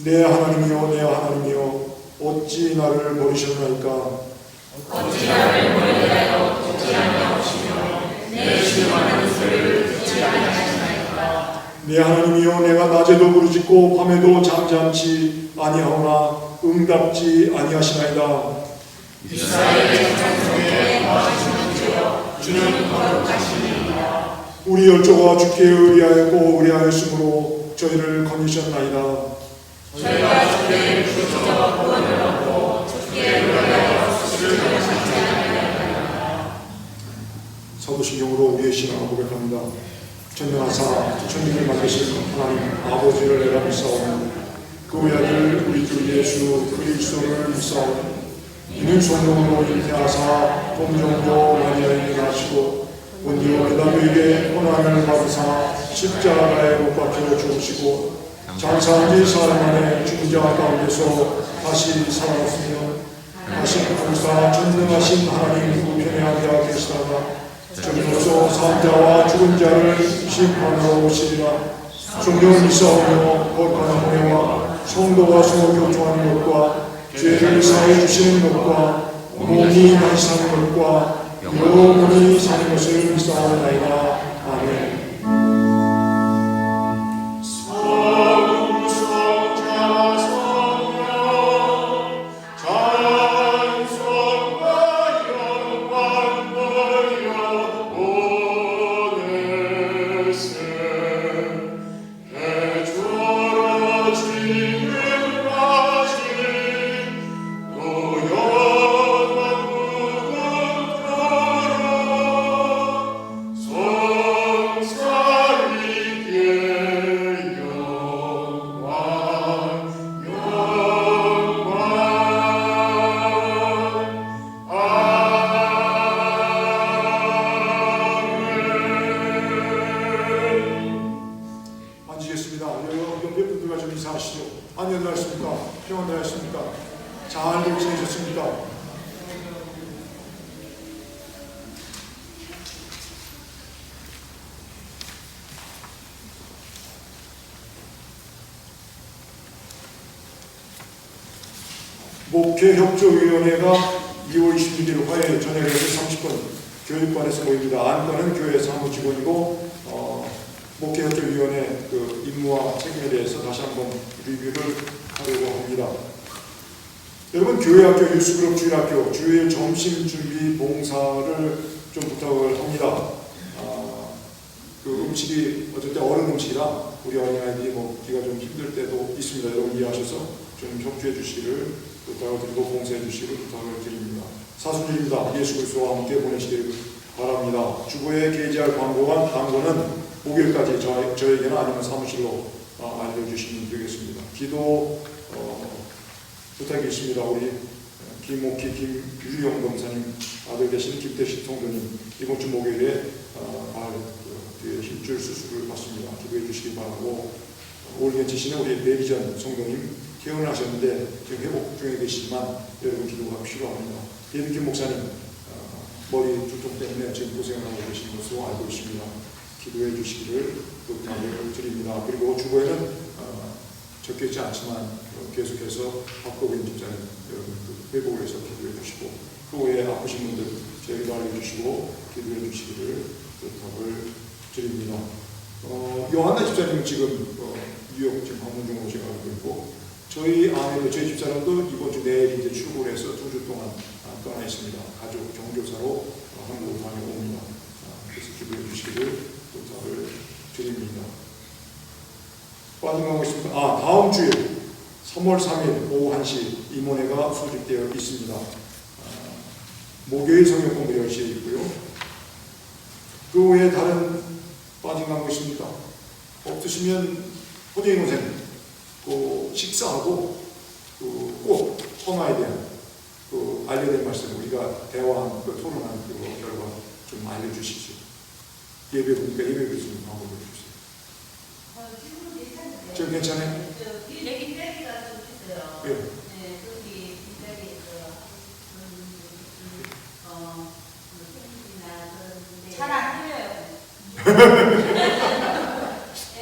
내 하나님이여 내 하나님이여 어찌 나를 버리셨나이까. 어찌 나를 버리나요. 듣지 아니하시며 내 실망하는 소리를 듣지 아니하시나이까. 내 하나님이여 내가 낮에도 부르짖고 밤에도 잠잠치 아니하오나 응답지 아니하시나이다. 이스라엘의 장성에 거하시는 주여 주는 거룩하시니이다. 우리 열조가 주께 의리하였고 의리하였으므로 저희를 건지셨나이다. 저희가 주께 부르짖어 구원을 얻고 주께 의뢰하여 수시를 하시지 아니하였나이다. 사도신경으로 우리의 신앙을 고백합니다. 전능하사 천지를 만드신 하나님 아버지를 내가 믿사오니 그 외아들 우리 주 예수 그리스도를 믿사오니 이는 성령으로 잉태하사 동정녀 마리아에게 나시고 본디오 빌라도에게 고난을 받으사 십자가에 못 박혀 죽으시고 장사한 지 사흘 만에 죽은 자 가운데서 다시 살아났으며 다시 부활사 전능하신 하나님 우편에 앉아 계시다가 저리로서 사람자와 죽은 자를 심판하러 오시리라. 성령을 믿사오며 거룩한 은혜와 성도가 서로 교통하는 것과 죄를 사해 주시는 것과 몸이 다시 사는 것과 영원히 사는 것을 믿사오나이다. 아멘. 안녕들 하십니까? 평안들 하십니까? 잘 지내셨습니까? 목회협조위원회가 2월 26일 화요일 저녁 8시 30분 교육관에서 모입니다. 안건은 교회 사무직원이고 목회협조위원회 그 임무와 책임에 대해서 다시 한번 리뷰를 하려고 합니다. 여러분 교회학교, 유스그룹 주일학교 주일 점심준비 봉사를 좀 부탁을 합니다. 그 음식이 어쩔 때 어른 음식이라 우리 어린아이들이 먹기가 좀 힘들 때도 있습니다. 여러분 이해하셔서 좀 협조해 주시기를 부탁을 드리고 봉사해 주시기를 부탁을 드립니다. 사순절입니다. 예수 그리스도와 함께 보내시길 바랍니다. 주보에 게재할 광고는 목요일까지 저에게는 아니면 사무실로 알려주시면 되겠습니다. 기도 부탁이 있습니다. 우리 김옥희, 김유영 검사님 아들 되신 김태식 성도님 이번 주 목요일에 뒤에 힘줄 수술을 받습니다. 기도해 주시기 바라고 올겐치시는 우리 배기전 성도님 퇴원하셨는데 지금 회복 중에 계시지만 여러분 기도가 필요합니다. 예비김 목사님 머리 두통 때문에 지금 고생을 하고 계신 것으로 알고 있습니다. 기도해 주시기를 부탁을 드립니다. 그리고 주보에는 적혀 있지 않지만 계속해서 박도빈 집사님 여러분 회복을 해서 기도해 주시고 그 외에 아프신 분들 저희도 알려주시고 기도해 주시기를 부탁을 드립니다. 요한나 집사님은 지금 뉴욕 지금 방문 중으로 제가 알고 있고 저희 아내도 저희 집사람도 이번 주 내일 이제 출국을 해서 2주 동안 떠나 있습니다. 가족 정교사로 한국으로 다녀옵니다. 그래서 기도해 주시기를 부탁을 드립니다. 빠져나가고 있습니다. 다음 주에 3월 3일 오후 1시 임원회가 소집되어 있습니다. 목요일 성경 공부 10시에 있고요. 그 외에 다른 빠져나가고 있습니다. 없으시면 호재인 선생님 식사하고 꼭 헌화에 대한 알려야 될 말씀 우리가 대화한 토론한 결과 좀 알려주시죠. 예배 보니까 예배 교수님 방법을 주세요. 지금 괜찮은데. 지금 괜찮아요? 빈자리가 좀 있어요. 예. 네, 거기 빈자리에서 생일이나 잘 안 들려요. 네,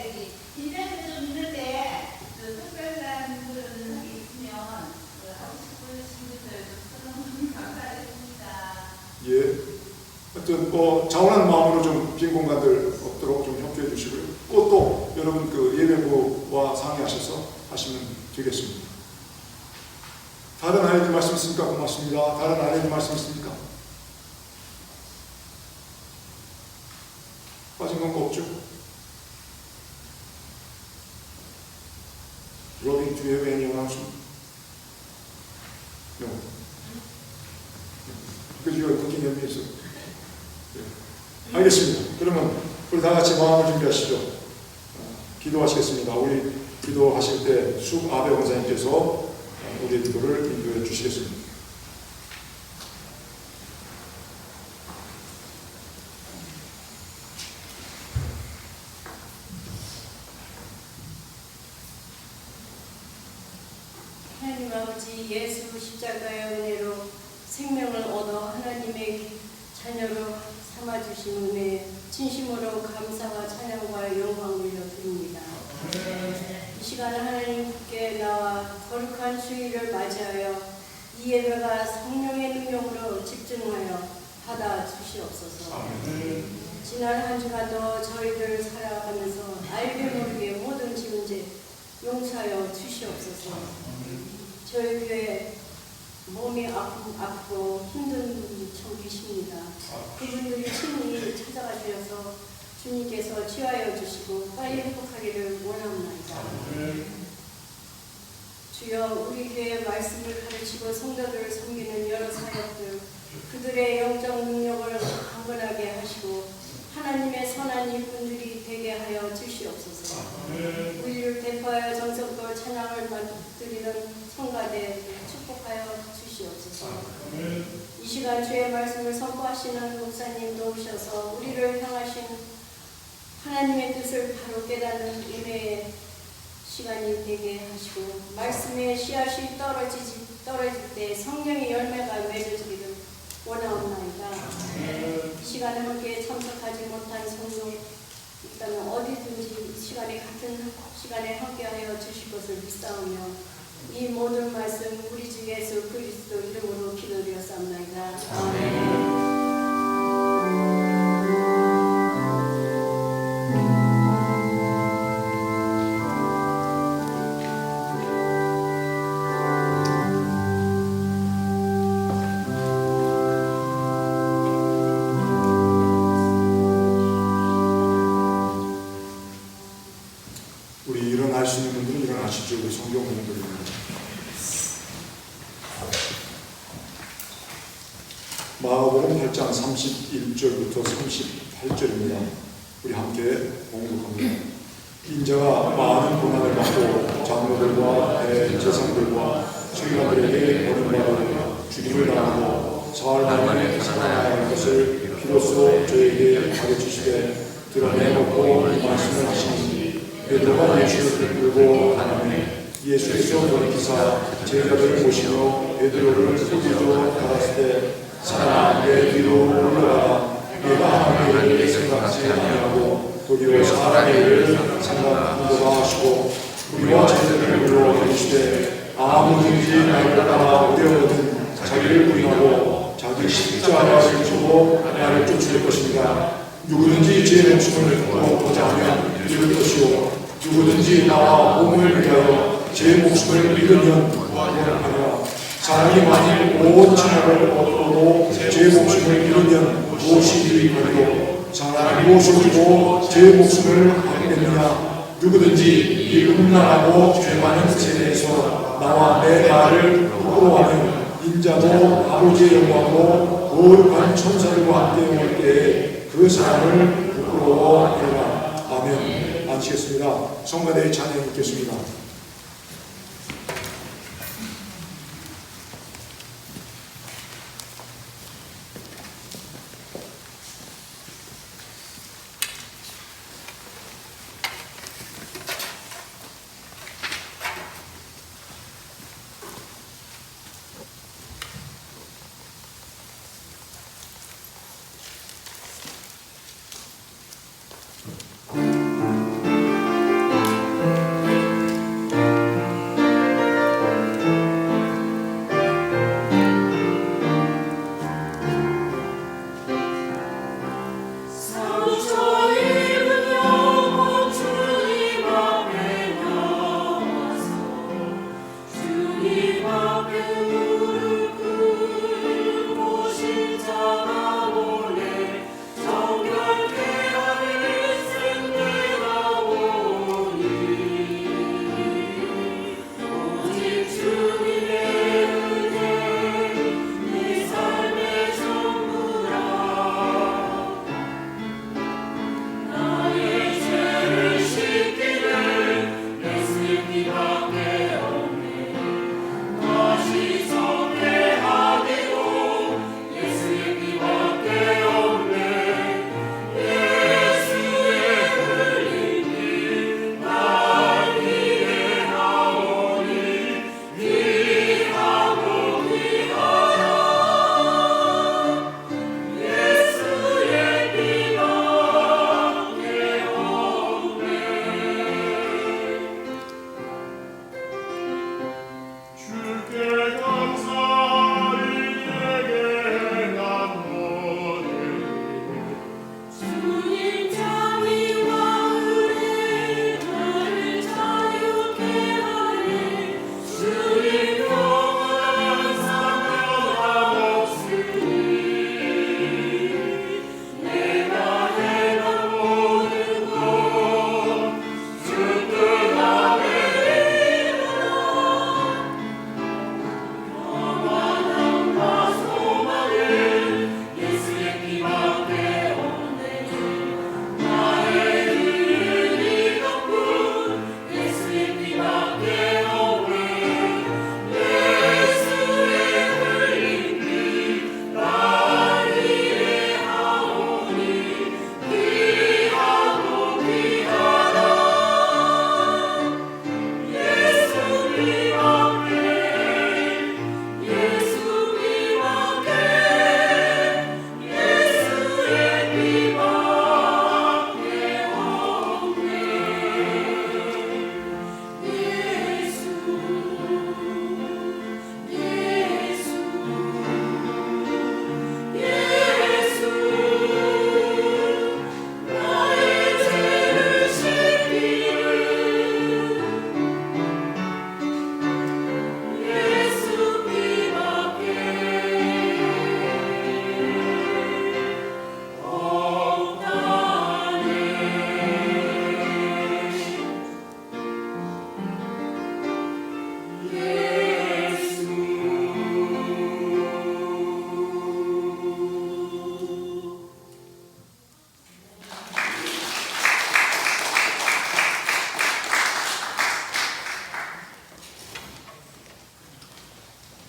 저기 빈자리 좀 있는데 특별한 분들은 여기 있으면 하고 싶으신 분들 좀 감사드립니다. 예. 하여튼 자원한 마음으로 좀 빈 공간들 없도록 좀 협조해 주시고요. 또 여러분 예배부와 상의하셔서 하시면 되겠습니다. 다른 알려줄 말씀 있습니까? 고맙습니다. 다른 알려줄 말씀 있습니까? 빠진 건 없죠? Robin, do you have any announcement? No. Because you are looking at me, so. 네. 알겠습니다. 그러면 우리 다 같이 마음을 준비하시죠. 기도하시겠습니다. 우리 기도하실 때 숙 아베 원사님께서 우리의 기도를 인도해 주시겠습니다. 하나님 아버지 예수 십자가의 은혜로 생명을 얻어 하나님의 자녀로 삼아주신 은혜에 진심으로 감사와 찬양과 영광을 올려드립니다. 이 시간 하나님께 나와 거룩한 주일을 맞이하여 이 예배가 성령의 능력으로 집중하여 받아 주시옵소서. 지난 한 주간도 저희들 살아가면서 알게 모르게 모든 지은 죄 용서하여 주시옵소서. 저희 교회 몸이 아프고 힘든 분이 참 계십니다. 그분들이 친히 찾아가 주셔서 주님께서 치유하여 주시고 빨리 회복하기를 원합니다. 주여 우리 교회 말씀을 가르치고 성도들을 섬기는 여러 사역들 그들의 영적 능력을 강건하게 하시고 하나님의 선한 일꾼들이 되게 하여 주시옵소서. 우리를 대표하여 정성껏 찬양을 드리는 성가대 축복하여 주시옵소서. 이 시간 주의 말씀을 선포하시는 목사님 도우셔서 우리를 향하신 하나님의 뜻을 바로 깨닫는 은혜의 시간이 되게 하시고 말씀의 씨앗이 떨어질 때 성령의 열매가 맺어지기를 원하옵나이다. 이 시간에 함께 참석하지 못한 성도 있다면 어디든지 이 시간에 같은 시간에 함께하여 주실 것을 믿사오며 이 모든 말씀 우리 주 예수 그리스도 이름으로 기도드렸사옵나이다. 아멘. 우리 일어날 수 있는 분들은 일어나시죠. 우리 성경 공부입니다. 마가복음 8장 31절부터 38절입니다. 우리 함께 공독합니다. 인자가 많은 고난을 받고 장로들과 대제사장들과 서기관들에게 버림받아 죽임을 당하고 사흘 만에 살아나야 할 것을 비로소 저에게 가르치시되 드러내놓고 말씀을 하시니 베드로가 예수를 끌고 가나니 예수께서 돌이키사 제자들을 모시며 베드로를 소리로 달았을 때 사람아 내 뒤로 물러가라 내가 하나님을 생각지 아니하고 거기로 사람의 일을 상담하도록 하시고 우리와 제자들을 불러 이르시되 아무든지 나를 따라 오려거든 자기를 부인하고 자기 십자가를 지고 나를 쫓을 것입니다. 누구든지 제 목숨을 구하고자 하면 잃을 것이요 누구든지 나와 몸을 위하여 제 목숨을 잃으면 구원하리라. 사람이 만일 온 천하를 얻고도 제 목숨을 잃으면 무엇이 유익하리요? 사람이 무엇을 주고 제 목숨을 얻겠느냐? 누구든지 이 음란하고 죄 많은 세대에서 나와 내 말을 부끄러워하면 인자도 아버지의 영광으로 거룩한 천사들과 함께 올 때에 그 사람을 부끄러워하리라. 아멘. 마치겠습니다. 성가대의 찬양 읽겠습니다.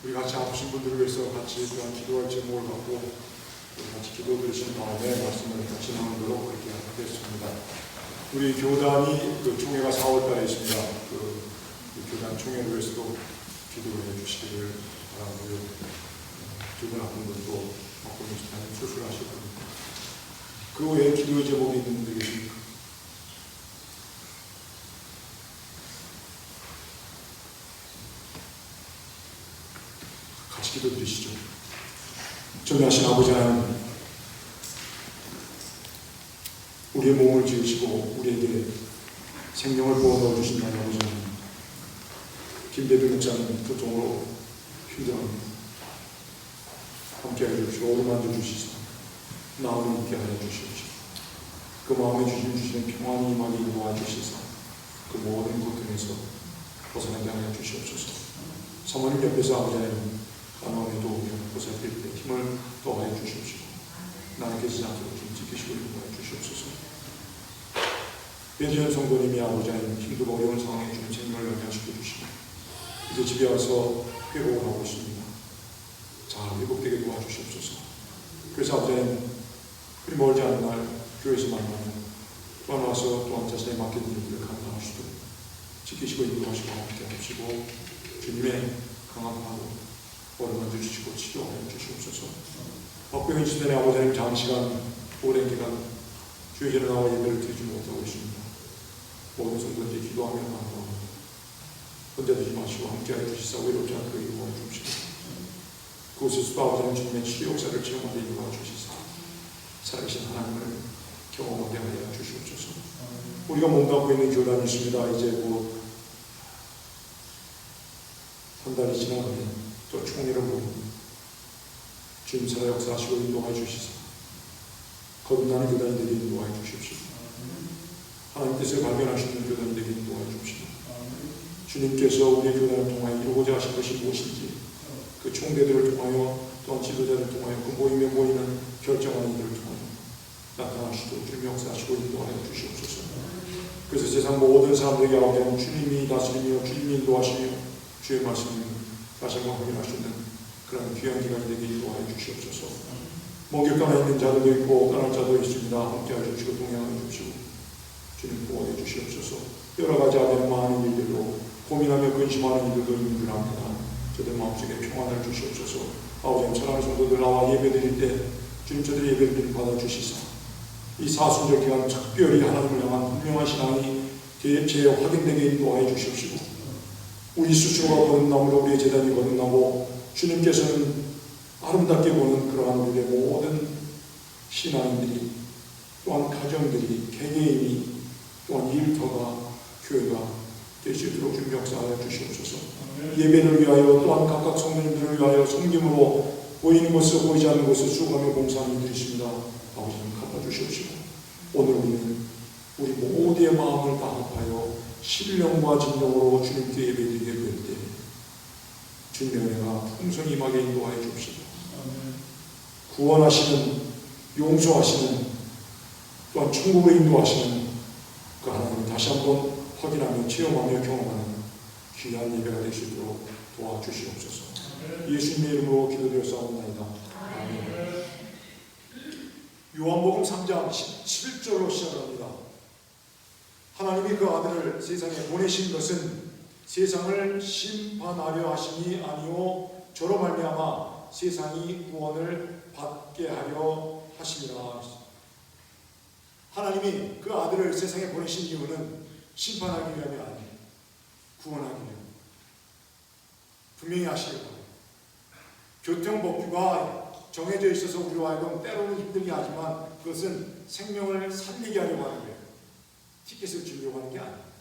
우리 같이 아프신 분들을 위해서 같이 또한 기도할 제목을 갖고 같이 기도 드리신 다음에 말씀을 같이 나누도록 그렇게 하겠습니다. 우리 교단이 총회가 4월달에 있습니다. 그 교단 총회를 위해서도 기도해 주시기를 바라고요. 두 분 아픈 분도 박근혜 집사님 수술하실 겁니다. 그 외에 기도의 제목이 있는 분들 계십니까? 전능하신 아버지 하나님, 우리의 몸을 지으시고 우리에게 생명을 부어 넣어주신다는 아버지 하나님, 김대비 목사님 교통으로 힘들어합니다. 함께하여 주시고 어루만져 주시소. 마음을 있게 하여 주시옵시고 그 마음에 주시는 평안이 임하게 인도하여 주시소. 그 모든 고통에서 벗어나게 하여 주시옵소서. 사모님 옆에서 아버지 하나님 마음에 도우며 보살필 때 힘을 더하여 주시옵시고 나를 깨지지 않도록 좀 지키시고 인도하여 주시옵소서. 배지현 성도님이 아버지 하나님 힘들고 어려운 상황에 주님 생명을 연장시켜 주시고 이제 집에 와서 회복을 하고 있습니다. 잘 회복되게 도와주시옵소서. 그래서 아버지 하나님 우리 멀지 않은 날 교회에서 만나면 또한 와서 또한 자신의 맡겨진 일들을 감당하시도록 지키시고 인도하시고 함께 하시고 주님의 강함하고 어루만져 주시고 치료하여 주시옵소서. 박병인 시대의 아버지 하나님 장시간 오랜 기간 주의 전에 나와 예배를 드리지 못하고 있습니다. 모든 성도들이 기도하며 감사합니다. 혼자 되지 마시고 함께하여 주시사 외롭지 않게 인도하여 주시옵소서. 그곳에서도 아버지 하나님 주님의 치료 역사를 체험하게 인도하여 주시사 살아계신 하나님을 경험하게 하여 주시옵소서. 우리가 몸담고 있는 교단이 있습니다. 이제 한 달이 지나가면 또 총회를 모입니다. 주님 살아 역사하시고 인도하여 주시사 거듭나는 교단이 되게 인도하여 주십시오. 하나님 뜻을 발견하시는 교단이 되게 인도하여 주십시오. 주님께서 우리의 교단을 통하여 이루고자 하신 것이 무엇인지 그 총대들을 통하여 또한 지도자를 통하여 그 모임에 모이는 결정하는 이들을 통하여 나타나시도록 주님 역사하시고 인도하여 주시옵소서. 그래서 세상 모든 사람들에게 아버지는 주님이 다스리며 주님이 인도하시며 주의 말씀을 다시 한번 확인할 수 있는 그런 귀한 기간이 되게 인도하여 주시옵소서. 먼 길 가나 있는 자들도 있고 떠날 자도 있습니다. 함께하여 주시고 동행하여 주시고 주님 보호해 주시옵소서. 여러 가지 아버지는 많은 일들로 고민하며 근심하는 이들도 있는 줄 압니다. 저들 마음속에 평안을 주시옵소서. 아버지님 사랑하는 성도들 나와 예배드릴 때 주님 저들의 예배를 받아주시사 이 사순절 기간 특별히 하나님을 향한 분명한 신앙이 재확인되게 인도하여 주시옵시고 우리 스스로가 거듭남으로 우리의 재단이 거듭나고 주님께서는 아름답게 보는 그러한 우리의 모든 신앙인들이 또한 가정들이 개개인이 또한 일터가 교회가 될 수 있도록 주님 역사하여 주시옵소서. 예배를 위하여 또한 각각 성도님들을 위하여 섬김으로 보이는 곳을 보이지 않는 곳을 수고하며 봉사하는 이들이 있습니다. 아버지님 갚아주시옵시고 오늘 우리는 우리 모두의 마음을 다합하여 신령과 진정으로 주님께 예배드리게 될 때 주님의 은혜가 풍성히 임하게 인도하여 주옵시고 구원하시는 용서하시는 또한 천국에 인도하시는 그 하나님을 다시 한번 확인하며 체험하며 경험하는 귀한 예배가 될 수 있도록 도와주시옵소서. 예수님의 이름으로 기도드렸사옵나이다. 아멘. 요한복음 3장 17절로 시작합니다. 하나님이 그 아들을 세상에 보내신 것은 세상을 심판하려 하심이 아니요 저로 말미암아 세상이 구원을 받게 하려 하심이라. 하나님이 그 아들을 세상에 보내신 이유는 심판하기 위함이 아니에요. 구원하기 위함. 분명히 아시길 바랍니다. 교통법규가 정해져 있어서 우리와 하여금 때로는 힘들게 하지만 그것은 생명을 살리게 하려고 하는 거예요. 티켓을 주려고 하는 게 아니에요.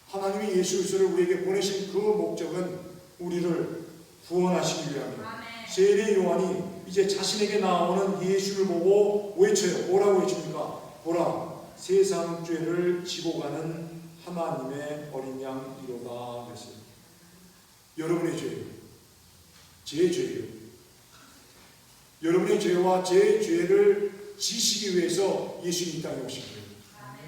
하나님이 예수 그리스도를 우리에게 보내신 그 목적은 우리를 구원하시기 위함이에요. 세례 요한이 이제 자신에게 나오는 예수를 보고 외쳐요. 뭐라고 외칩니까? 보라, 세상 죄를 지고 가는 하나님의 어린 양이로다 그랬어요. 여러분의 죄예요. 제 죄예요. 여러분의 죄와 제 죄를 지시기 위해서 예수님이 이 땅에 오신 거예요.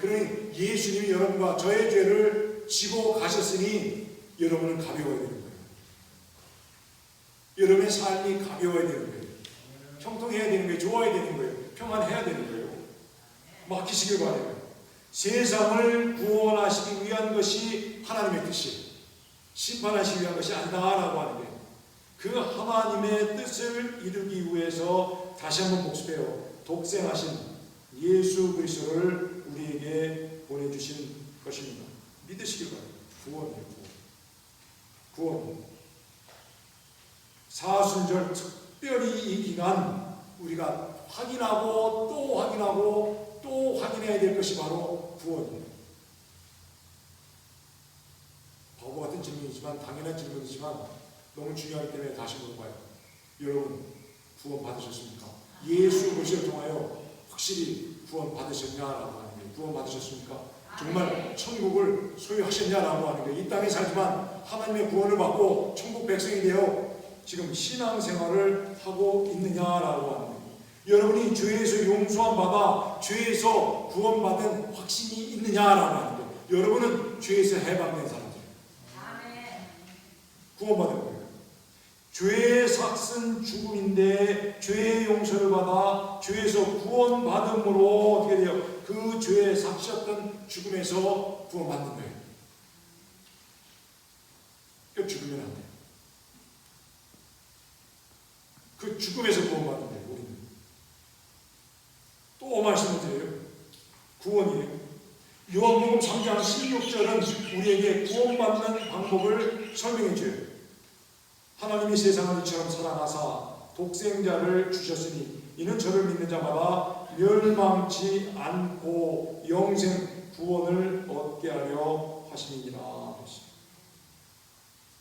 그러니 예수님이 여러분과 저의 죄를 지고 가셨으니 여러분은 가벼워야 되는 거예요. 여러분의 삶이 가벼워야 되는 거예요. 형통해야 되는 거예요. 좋아야 되는 거예요. 평안해야 되는 거예요. 맡기시길 바라요. 세상을 구원하시기 위한 것이 하나님의 뜻이에요. 심판하시기 위한 것이 아니다라고 하는데 그 하나님의 뜻을 이루기 위해서 다시 한번 복습해요. 독생하신 예수 그리스도를 우리에게 보내주신 것입니다. 믿으시길 바랍니다. 구원이에요. 구원. 사순절 특별히 이 기간 우리가 확인하고 또 확인하고 또 확인해야 될 것이 바로 구원이에요. 바보 같은 질문이지만 당연한 질문이지만 너무 중요하기 때문에 다시 물어봐요. 여러분 구원 받으셨습니까? 예수 그리스도를 통하여 확실히 구원 받으셨냐라고 하는 거예요. 구원 받으셨습니까? 정말 천국을 소유하셨냐라고 하는 거예요. 이 땅에 살지만 하나님의 구원을 받고 천국 백성이 되어 지금 신앙생활을 하고 있느냐라고 하는 거예요. 여러분이 죄에서 용서함 받아 죄에서 구원받은 확신이 있느냐라고 하는 거예요. 여러분은 죄에서 해방된 사람들이에요. 구원받은 거예요. 죄의 삭은 죽음인데 죄의 용서를 받아 죄에서 구원받음으로 어떻게 돼요? 그 죄의 삭셨던 죽음에서 구원받는 거예요. 그 죽으면 안 돼요. 그 죽음에서 구원받는 거예요. 우리는 또 말씀을 드려요. 구원이에요. 요한복음 3장 16절은 우리에게 구원받는 방법을 설명해 줘요. 하나님이 세상을 이처럼 사랑하사 독생자를 주셨으니 이는 저를 믿는 자마다 멸망치 않고 영생 구원을 얻게 하려 하심이니라.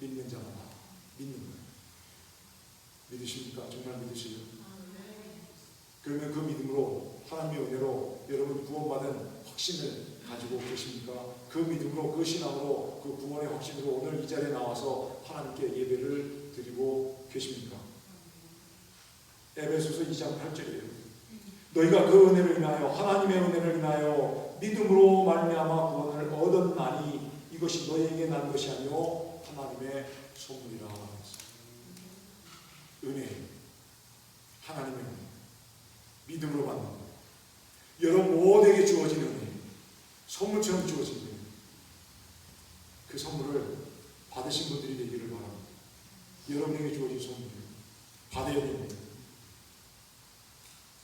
믿는 자마다 믿는 거예요. 믿으십니까? 정말 믿으세요? 그러면 그 믿음으로 하나님의 은혜로 여러분 구원받은 확신을 가지고 계십니까? 그 믿음으로 그 신앙으로 그 구원의 확신으로 오늘 이 자리에 나와서 하나님께 예배를 드리고 계십니까? 에베소서 2장 8절이에요. 너희가 그 은혜를 인하여 하나님의 은혜를 인하여 믿음으로 말미암아 구원을 얻었나니 이것이 너희에게 난 것이 아니요 하나님의 선물이라. 은혜, 하나님의 은혜, 믿음으로 받는 것. 여러분 모두에게 주어진 은혜, 선물처럼 주어진 은혜. 그 선물을 받으신 분들이 되기를 바랍니다. 여러분에게 주어진 선물이에요. 받아야 됩니다.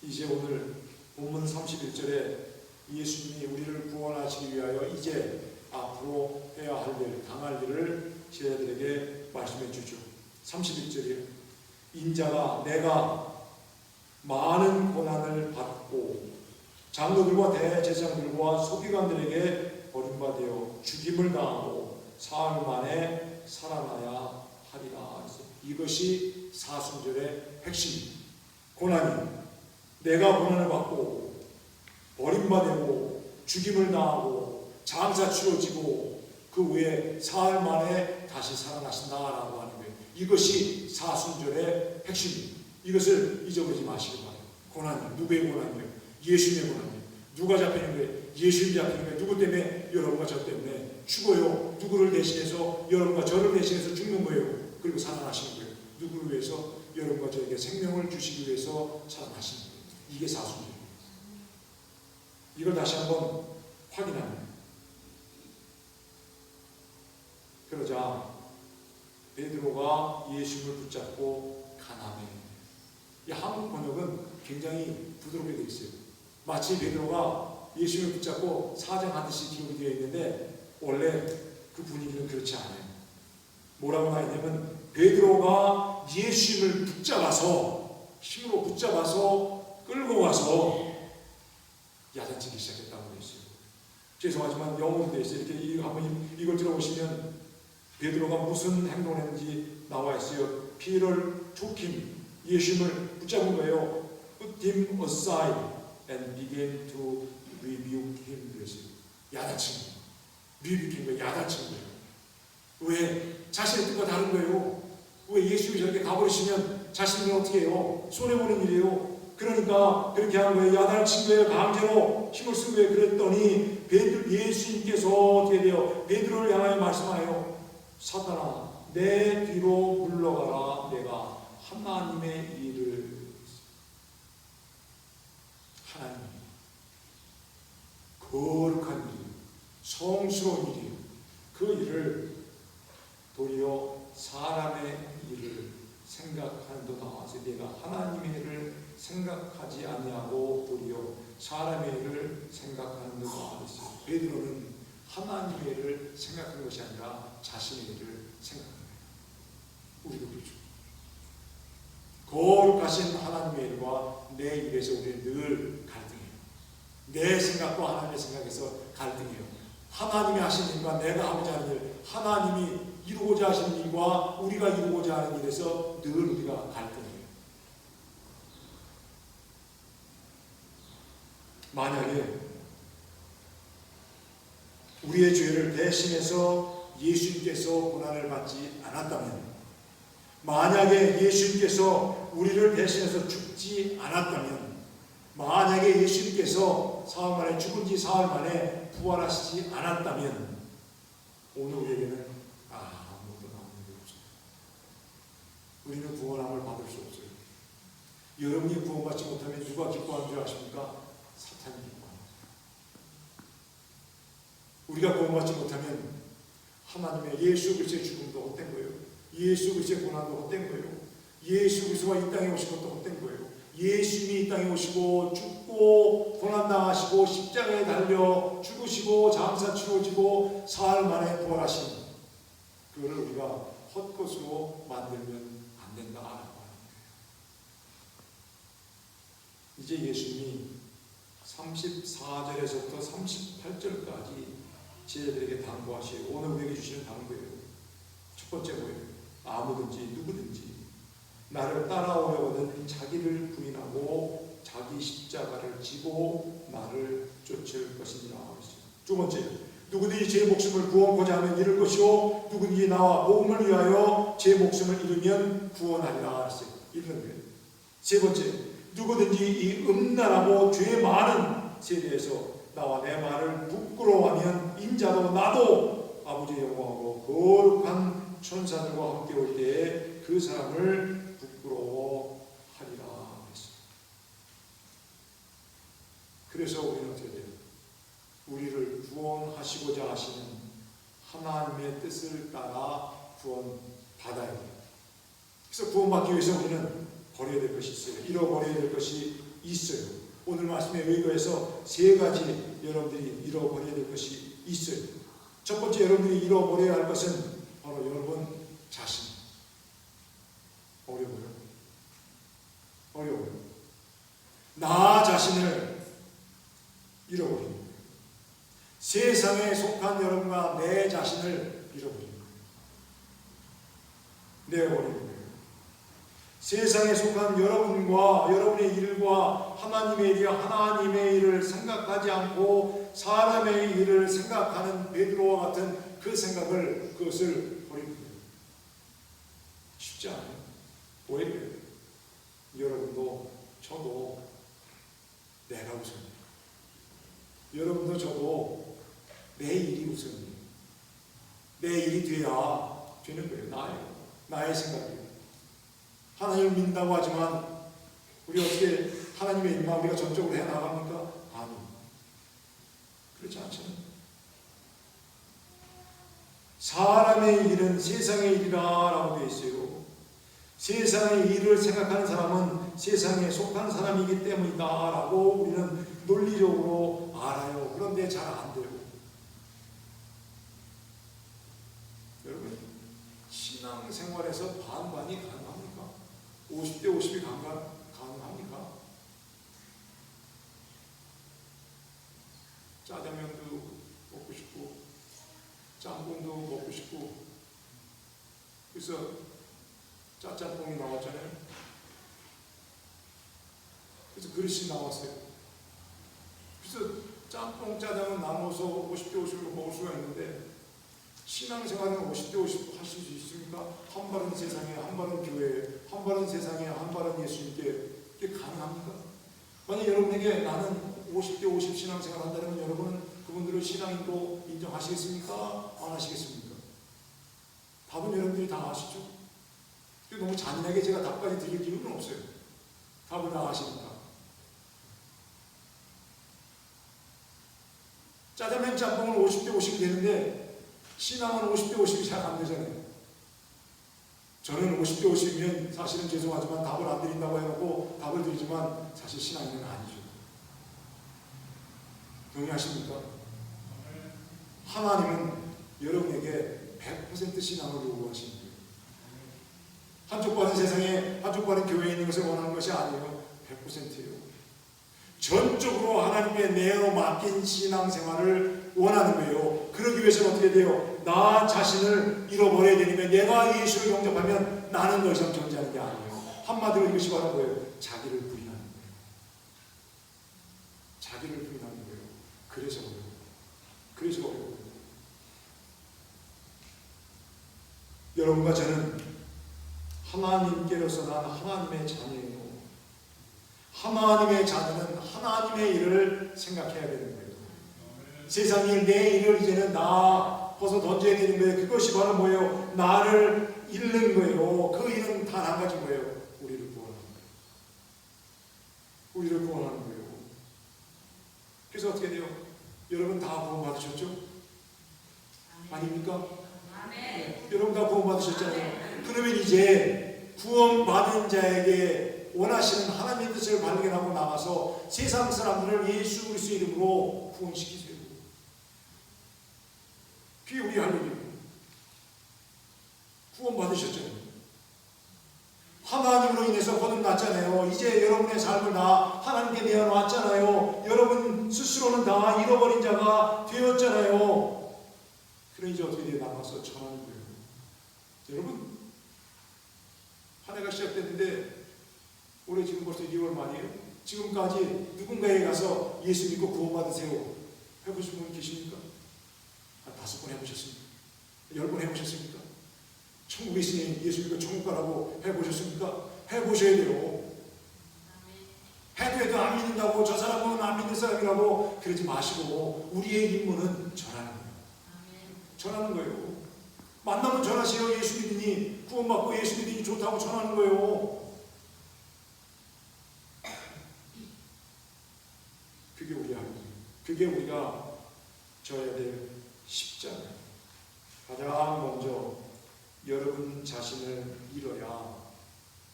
이제 오늘 본문 31절에 예수님이 우리를 구원하시기 위하여 이제 앞으로 해야 할 일, 당할 일을 제자들에게 말씀해 주죠. 31절이에요. 인자가 내가 많은 고난을 받고 장로들과 대제사장들과 서기관들에게 버림받아 죽임을 당하고 사흘 만에 살아나야 하리라. 이것이 사순절의 핵심입니다. 고난이 내가 고난을 받고 버림받고 죽임을 당하고 장사 치러지고 그 후에 사흘 만에 다시 살아나신다라고 하는 거예요. 이것이 사순절의 핵심입니다. 이것을 잊어버리지 마시기 바랍니다. 고난이 누구의 고난이에요? 예수님의 고난이에요. 누가 잡히는 거예요? 예수님이 잡히는 거예요. 누구 때문에? 여러분과 저 때문에 죽어요. 누구를 대신해서? 여러분과 저를 대신해서 죽는 거예요. 그리고 살아나시는 거예요. 누구를 위해서? 여러분과 저에게 생명을 주시기 위해서 살아나시는 거예요. 이게 사순절입니다. 이걸 다시 한번 확인합니다. 그러자 베드로가 예수님을 붙잡고 가나메. 이 한국 번역은 굉장히 부드럽게 되어 있어요. 마치 베드로가 예수님을 붙잡고 사정하듯이 기록이 되어 있는데 원래 그 분위기는 그렇지 않아요. 뭐라고 나있냐면 베드로가 예수님을 붙잡아서 힘으로 붙잡아서 끌고 가서 야단치기 시작했다고 되어 있어요. 죄송하지만 영어로 되어 있어요. 이렇게 한번 이걸 들어보시면 베드로가 무슨 행동을 했는지 나와 있어요. Peter took him. 예수님을 붙잡은 거예요. Put him aside and began to rebuke him. 그랬어요. 야단친 거예요. rebuke인 거예요. 야단친 거예요. 왜? 자신의 뜻과 다른 거예요. 왜 예수님이 저렇게 가버리시면 자신은 어떻게 해요? 손해보는 일이에요. 그러니까 그렇게 한 거예요. 야단을 친 거예요. 강제로 힘을 쓴 거예요. 그랬더니 예수님께서 어떻게 돼요? 베드로를 향하여 말씀하여 사탄아 내 뒤로 물러가라. 내가 하나님의 일을 하나님 거룩한 일, 성스러운 일이에요. 그 일을 도리어 사람의 일을 생각하는 도 나와서 내가 하나님의 일을 생각하지 아니하고 도리어 사람의 일을 생각하는 도 나와있어요. 베드로는 하나님의 일을 생각하는 것이 아니라 자신의 일을 생각하는 거예요. 우리도 그렇죠. 거룩하신 하나님의 일과 내 일에서 우리는 늘 갈등해요. 내 생각과 하나님의 생각에서 갈등해요. 하나님이 하신 일과 내가 하고자 하는 일, 하나님이 이루고자 하시는 일과 우리가 이루고자 하는 일에서 늘 우리가 갈등해요. 만약에 우리의 죄를 대신해서 예수님께서 고난을 받지 않았다면, 만약에 예수님께서 우리를 대신해서 죽지 않았다면, 만약에 예수님께서 사흘 만에 죽은 지 사흘 만에 부활하시지 않았다면 오늘 우리에게는 아무것도 남는 게 없어요. 우리는 구원함을 받을 수 없어요. 여러분이 구원받지 못하면 누가 기뻐하는 줄 아십니까? 사탄이 기뻐합니다. 우리가 구원받지 못하면 하나님의 예수 그리스도의 죽음도 헛된 거예요. 예수 그리스도의 고난도 헛된 거예요. 예수 그리스도가 이 땅에 오신 것도 헛된 거예요. 예수님이 이 땅에 오시고 죽고 고난당하시고 십자가에 달려 죽으시고 장사 치러지고 사흘 만에 부활하신 그거를 우리가 헛것으로 만들면 안 된다라고 하는 거예요. 이제 예수님이 34절에서부터 38절까지 제자들에게 당부하시고 오늘 우리에게 주시는 당부예요. 첫 번째 뭐예요? 아무든지 누구든지 나를 따라오려거든 자기를 부인하고 자기 십자가를 지고 나를 쫓을 것이니라. 두 번째, 누구든지 제 목숨을 구원하고자 하면 잃을 것이요 누구든지 나와 복음을 위하여 제 목숨을 잃으면 구원하리라 했어요. 잃는 거예요. 세 번째, 누구든지 이 음란하고 죄 많은 세대에서 나와 내 말을 부끄러워하면 인자도 나도 아버지의 영광하고 거룩한 천사들과 함께 올 때에 그 사람을 부끄러워하리라 했습니다. 그래서 우리는 어떻게 돼요? 우리를 구원하시고자 하시는 하나님의 뜻을 따라 구원받아야 돼요. 그래서 구원받기 위해서 우리는 버려야 될 것이 있어요. 잃어버려야 될 것이 있어요. 오늘 말씀에 의거해서 세 가지 여러분들이 잃어버려야 될 것이 있어요. 첫 번째 여러분들이 잃어버려야 할 것은 바로 여러분 자신. 어려워요. 어려워요. 나 자신을 잃어버립니다. 세상에 속한 여러분과 내 자신을 잃어버립니다. 내어버리는 거예요. 세상에 속한 여러분과 여러분의 일과 하나님의 일이야 하나님의 일을 생각하지 않고 사람의 일을 생각하는 베드로와 같은 그 생각을 그것을 버립니다. 쉽지 않아요. 왜 그래요? 여러분도 저도 내가 우선이에요. 여러분도 저도 내 일이 우선이에요. 내 일이 돼야 되는 거예요. 나의 생각이에요. 하나님을 믿는다고 하지만 우리 어떻게 하나님의 일만 우리가 전적으로 해나갑니까? 아니, 그렇지 않잖아요. 사람의 일은 세상의 일이라 라고 되어 있어요. 세상의 일을 생각하는 사람은 세상에 속한 사람이기 때문이다 라고 우리는 논리적으로 알아요. 그런데 잘 안 돼요. 여러분, 신앙생활에서 반반이 가능합니까? 50대 50이 가능합니까? 짜장면도 먹고 싶고 짬뽕도 먹고 싶고 그래서 짜짬뽕이 나왔잖아요. 그래서 그릇이 나왔어요. 그래서 짬뽕 짜장은 나눠서 50대 50으로 먹을 수가 있는데 신앙생활은 50대 50 하실 수 있습니까? 한 발은 세상에, 한 발은 교회에, 한 발은 세상에, 한 발은 예수님께. 이게 가능합니까? 만약 여러분에게 나는 50대 50 신앙생활 한다면 여러분은 그분들을 신앙인도 인정하시겠습니까? 안 하시겠습니까? 답은 여러분들이 다 아시죠? 너무 잔인하게 제가 답까지 드릴 이유는 없어요. 답을 다 아시니까. 짜장면 짬뽕은 50대 50이 되는데 신앙은 50대 50이 잘 안 되잖아요. 저는 50대 50이면 사실은 죄송하지만 답을 안 드린다고 해놓고 답을 드리지만 사실 신앙인은 아니죠. 동의하십니까? 하나님은 여러분에게 100% 신앙을 요구하시는 거예요. 한쪽과는 세상에, 한쪽과는 교회에 있는 것을 원하는 것이 아니에요. 100%예요. 전적으로 하나님의 내어 맡긴 신앙생활을 원하는 거예요. 그러기 위해서는 어떻게 돼요? 나 자신을 잃어버려야 되니까 내가 예수를 영접하면 나는 더 이상 존재하는 게 아니에요. 한마디로 이것이 바로 뭐예요? 자기를 부인하는 거예요. 자기를 부인하는 거예요. 그래서 어려워요. 그래서 어려워요. 여러분과 저는 하나님께로서 난 하나님의 자녀예요. 하나님의 자녀는 하나님의 일을 생각해야 되는 거예요. 세상이 내 일을 이제는 나 벗어 던져야 되는 거예요. 그것이 바로 뭐예요? 나를 잃는 거예요. 그 일은 단 한 가지 뭐예요? 우리를 구원하는 거예요. 우리를 구원하는 거예요. 그래서 어떻게 돼요? 여러분 다 구원받으셨죠? 아닙니까? 네. 여러분 다 구원받으셨잖아요. 그러면 이제 구원받은 자에게 원하시는 하나님의 뜻을 발견하고 나가서 세상 사람들을 예수 그리스도의 이름으로 구원시키세요. 그게 우리 할 일이에요. 구원받으셨잖아요. 하나님으로 인해서 거듭났잖아요. 이제 여러분의 삶을 다 하나님께 내어놨잖아요. 여러분 스스로는 다 잃어버린 자가 되었잖아요. 그럼 이제 어떻게 돼요? 나가서 전하는 거예요. 여러분, 한 해가 시작됐는데 올해 지금 벌써 2월 말이에요. 지금까지 누군가에 가서 예수 믿고 구원받으세요 해보신 분 계십니까? 한 5번 해보셨습니까? 10번 해보셨습니까? 천국에 있으니 예수 믿고 천국 가라고 해보셨습니까? 해보셔야 돼요. 해도 안 믿는다고 저 사람은 안 믿는 사람이라고 그러지 마시고 우리의 임무는 전하는 거예요. 전하는 거예요. 만나면 전하세요. 예수 믿으니 구원받고 예수 믿으니 좋다고 전하는 거예요. 그게 우리 할 일이에요. 그게 우리가 져야 될 십자가예요. 가장 먼저 여러분 자신을 잃어야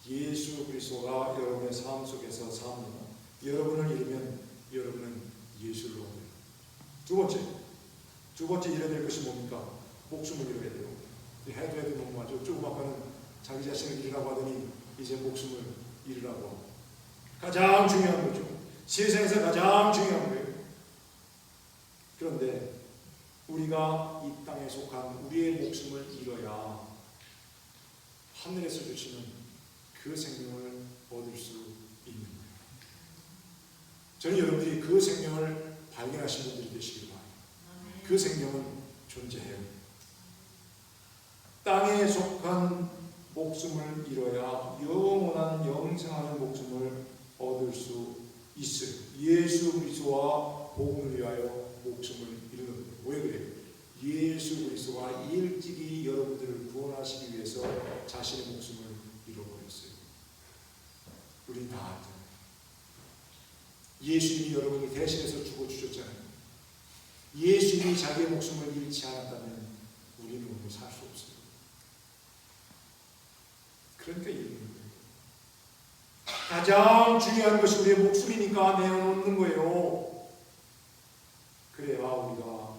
예수 그리스도가 여러분의 삶 속에서 삽니다. 여러분을 잃으면 여러분은 예수를 얻어요. 두 번째 잃어야 될 것이 뭡니까? 목숨을 잃어야 돼요. 해도 너무 많죠. 조금 아까는 자기 자신을 잃으라고 하더니 이제 목숨을 잃으라고 하고. 가장 중요한 거죠. 세상에서 가장 중요한 거예요. 그런데 우리가 이 땅에 속한 우리의 목숨을 잃어야 하늘에서 주시는 그 생명을 얻을 수 있는 거예요. 저는 여러분들이 그 생명을 발견하신 분들이 되시길 바라요. 그 생명은 존재해요. 땅에 속한 목숨을 잃어야 영원한 영생하는 목숨을 얻을 수 있어요. 예수 그리스도와 복음을 위하여 목숨을 잃는 거예요. 왜 그래요? 예수 그리스도가 일찍이 여러분들을 구원하시기 위해서 자신의 목숨을 잃어버렸어요. 우린 다 알잖아요. 예수님이 여러분을 대신해서 죽어주셨잖아요. 예수님이 자기의 목숨을 잃지 않았다면 우리는 오늘 살 수 없어요. 그러니까 잃는 거예요. 가장 중요한 것이 우리의 목숨이니까 내어놓는 거예요. 그래야 우리가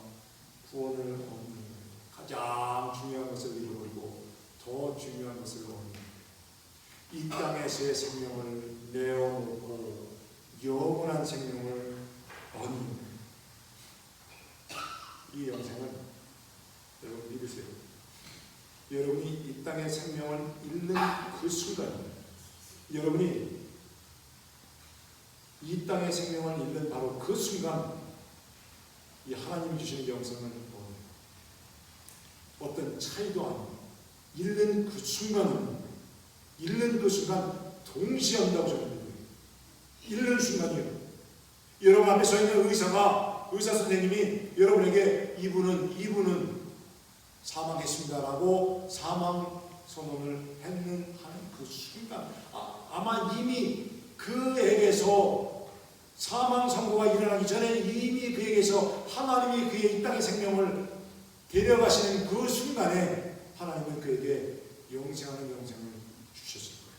구원을 얻는 거예요. 가장 중요한 것을 잃어버리고 더 중요한 것을 얻는 거예요. 이 땅에서의 생명을 내어놓고 영원한 생명을 얻는 거예요. 이 영생은 여러분 믿으세요. 여러분이 이 땅의 생명을 잃는 그 순간, 여러분이 이 땅의 생명을 잃는 바로 그 순간 이 하나님이 주시는 영생을 어떤 차이도 아니고 잃는 그 순간은 잃는 그 순간 동시에 한다고 저는 믿어요. 잃는 순간이에요. 여러분 앞에 서 있는 의사 선생님이 여러분에게 이분은 사망했습니다라고 사망 선언을 하는 그 순간 아마 이미 그에게서 사망 선고가 일어나기 전에 이미 그에게서 하나님이 그의 이 땅의 생명을 데려가시는 그 순간에 하나님은 그에게 영생하는 영생을 주셨을 거예요.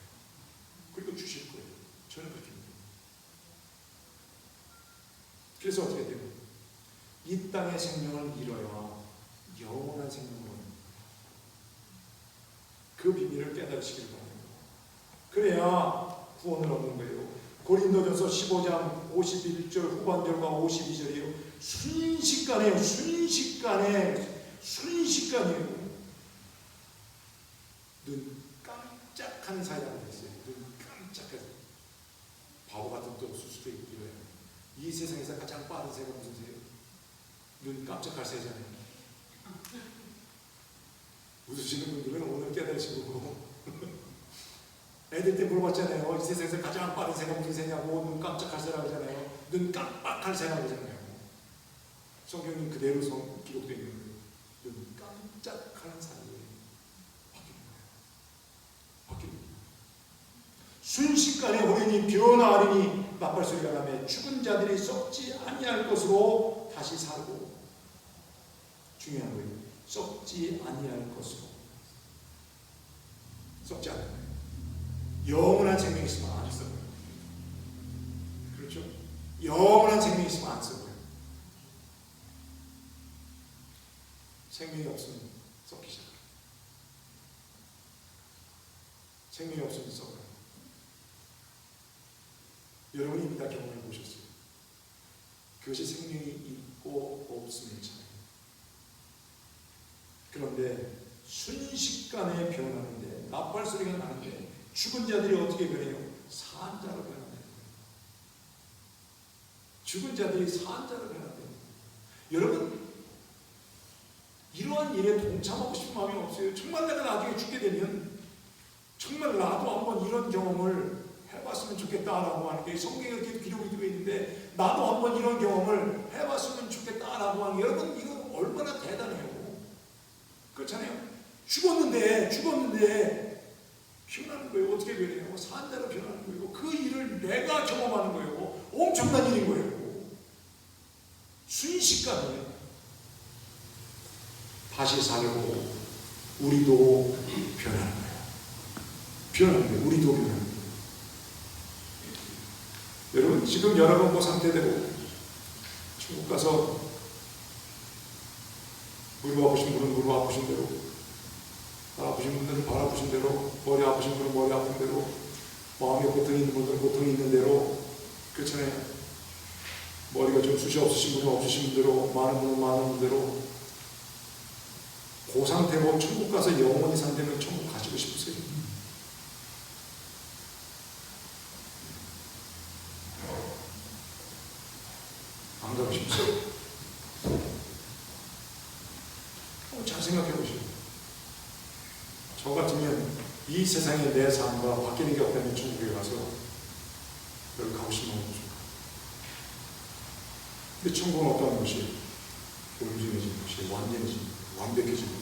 그리고 주실 거예요. 저는 그렇게 믿습니다. 그래서 어떻게 돼요? 이 땅의 생명을 잃어야 영원한 생명을 얻는 거예요. 그 비밀을 깨달으시길 바랍니다. 그래야 구원을 얻는 거예요. 고린도전서 15장 51절 후반절과 52절이에요. 순식간에요. 순식간이에요. 눈 깜짝하는 사이라고 됐어요. 눈 깜짝하는. 바보 같은 또 수수도 있기로 해요. 이 세상에서 가장 빠른 새가 무슨 새예요? 눈 깜짝할 새잖아요. 웃으시는 분들은 오늘 깨달으신 거고 애들 때 물어봤잖아요. 이 세상에서 가장 빠른 새가 무슨 새냐고. 눈 깜짝할 새라고 하잖아요. 눈 깜빡할 새라고 하잖아요. 성경은 그대로 기록되어 있는 거예요. 눈 깜짝하는 사이에 바뀌는 거예요. 순식간에 호련히 변화하리니 나팔소리가 나며 죽은 자들이 썩지 아니할 것으로 다시 살고. 중요한 거예요. 썩지 아니할 것으로. 썩지 않는 거예요. 영원한 생명이 있으면 안 썩어요. 그렇죠? 영원한 생명이 있으면 안 썩어요. 생명이 없으면 썩기 시작해요. 생명이 없으면 썩어요. 여러분이 이미 다 경험해 보셨어요. 그것이 생명이 있고 없음의 차이. 그런데 순식간에 변하는데, 나팔 소리가 나는데 죽은 자들이 어떻게 변해요? 산자로 변한다는 거예요. 죽은 자들이 산자로 변한다는 거예요. 여러분, 이러한 일에 동참하고 싶은 마음이 없어요. 정말 내가 나중에 죽게 되면 정말 나도 한번 이런 경험을 해봤으면 좋겠다라고 하는 게 성경에 이렇게 기록이 되어 있는데, 나도 한번 이런 경험을 해봤으면 좋겠다라고 하는 게, 여러분 이거 얼마나 대단해요. 그렇잖아요. 죽었는데 변하는 거예요. 어떻게 변해요? 산자로 변하는 거예요. 그 일을 내가 경험하는 거예요. 엄청난 일인 거예요. 순식간에 다시 살고 우리도 변하는 거예요. 우리도 변하는 거예요. 여러분, 지금 여러분 그 상태대로 천국 가서 무릎 아프신 분은 무릎 아프신 대로, 발 아프신 분들은 발 아프신 대로, 머리 아프신 분은 머리 아픈 대로, 마음에 고통이 있는 분들은 고통이 있는 대로, 그렇잖아요. 머리가 좀 숱이 없으신 분은 없으신 분대로, 많은 분은 많은 분대로, 그 상태로 천국 가서 영원히 산다면 천국 가시고 싶으세요? 안 가고 싶으세요? 잘 생각해 보시오. 저 같으면 이 세상에 내 삶과 바뀌는 게 없다면 천국에 가서 여기 가고 싶은 마음이 없습니다. 근데 천국은 어떠한 것이? 온전해진 것이, 완전해진 것, 완벽해진 것,